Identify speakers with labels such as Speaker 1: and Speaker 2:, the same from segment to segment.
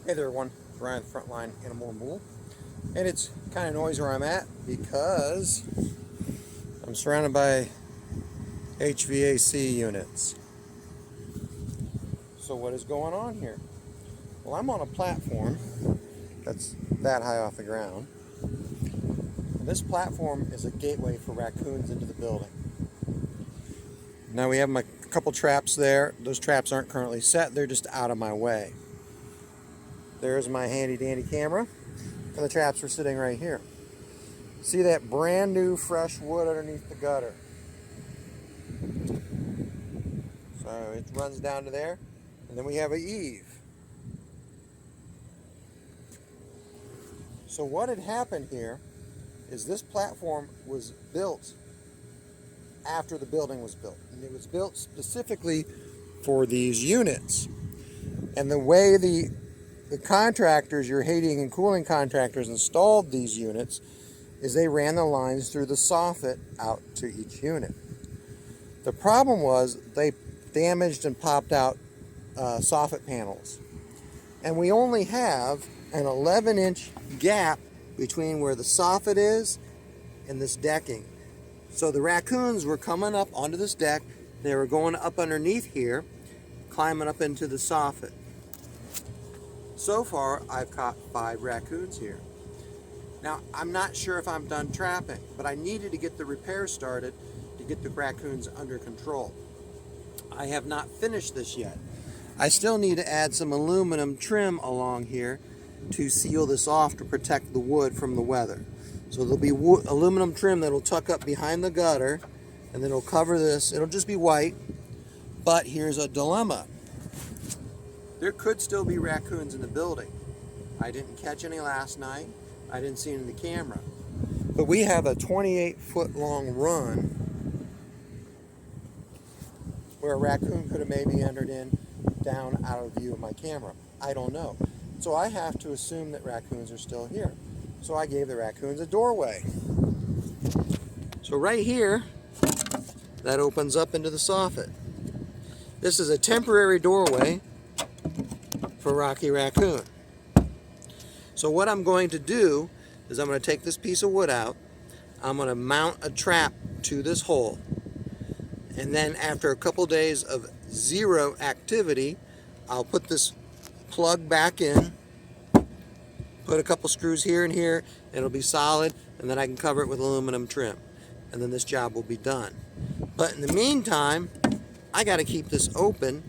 Speaker 1: Hey there everyone, Brian with Frontline Animal Removal, and it's kind of noisy where I'm at because I'm surrounded by HVAC units. So what is going on here? Well, I'm on a platform that's that high off the ground, and this platform is a gateway for raccoons into the building. Now we have a couple traps there. Those traps aren't currently set, they're just out of my way. There's my handy dandy camera, and the traps are sitting right here. See that brand new fresh wood underneath the gutter? So it runs down to there, and then we have a eave. So what had happened here is this platform was built after the building was built, and it was built specifically for these units. And the way the contractors, your heating and cooling contractors, installed these units is they ran the lines through the soffit out to each unit. The problem was they damaged and popped out soffit panels, and we only have an 11-inch gap between where the soffit is and this decking. So the raccoons were coming up onto this deck, they were going up underneath here, climbing up into the soffit. So far, I've caught 5 raccoons here. Now, I'm not sure if I'm done trapping, but I needed to get the repair started to get the raccoons under control. I have not finished this yet. I still need to add some aluminum trim along here to seal this off to protect the wood from the weather. So there'll be aluminum trim that'll tuck up behind the gutter, and then it'll cover this. It'll just be white, but here's a dilemma. There could still be raccoons in the building. I didn't catch any last night. I didn't see any in the camera. But we have a 28-foot long run where a raccoon could have maybe entered in down out of view of my camera. I don't know. So I have to assume that raccoons are still here. So I gave the raccoons a doorway. So right here, that opens up into the soffit. This is a temporary doorway for Rocky Raccoon. So what I'm going to do is I'm going to take this piece of wood out, I'm going to mount a trap to this hole, and then after a couple days of zero activity, I'll put this plug back in, put a couple screws here and here, and it'll be solid, and then I can cover it with aluminum trim, and then this job will be done. But in the meantime, I got to keep this open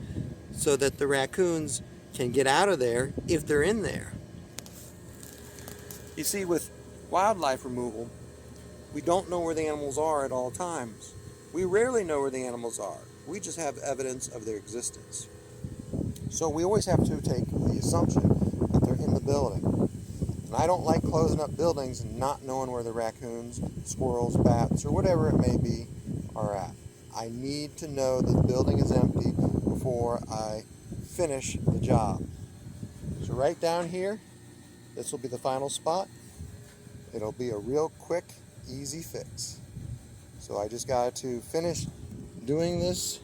Speaker 1: so that the raccoons can get out of there if they're in there. You see, with wildlife removal, we don't know where the animals are at all times. We rarely know where the animals are. We just have evidence of their existence. So we always have to take the assumption that they're in the building. And I don't like closing up buildings and not knowing where the raccoons, squirrels, bats, or whatever it may be are at. I need to know that the building is empty before I finish the job. So right down here, this will be the final spot. It'll be a real quick, easy fix. So I just got to finish doing this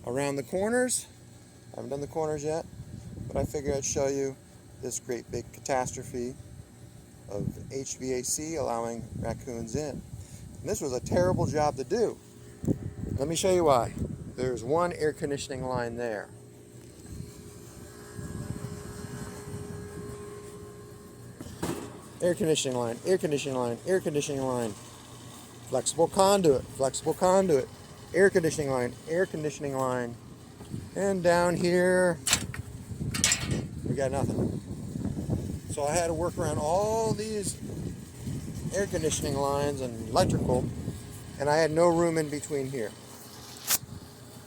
Speaker 1: around the corners. I haven't done the corners yet, but I figured I'd show you this great big catastrophe of HVAC allowing raccoons in. And this was a terrible job to do. Let me show you why. There's one air conditioning line there. Air conditioning line, air conditioning line, air conditioning line. Flexible conduit, air conditioning line, air conditioning line. And down here, we got nothing. So I had to work around all these air conditioning lines and electrical, and I had no room in between here.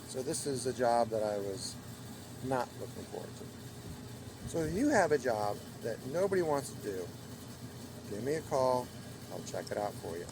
Speaker 1: So this is a job that I was not looking forward to. So if you have a job that nobody wants to do, give me a call. I'll check it out for you.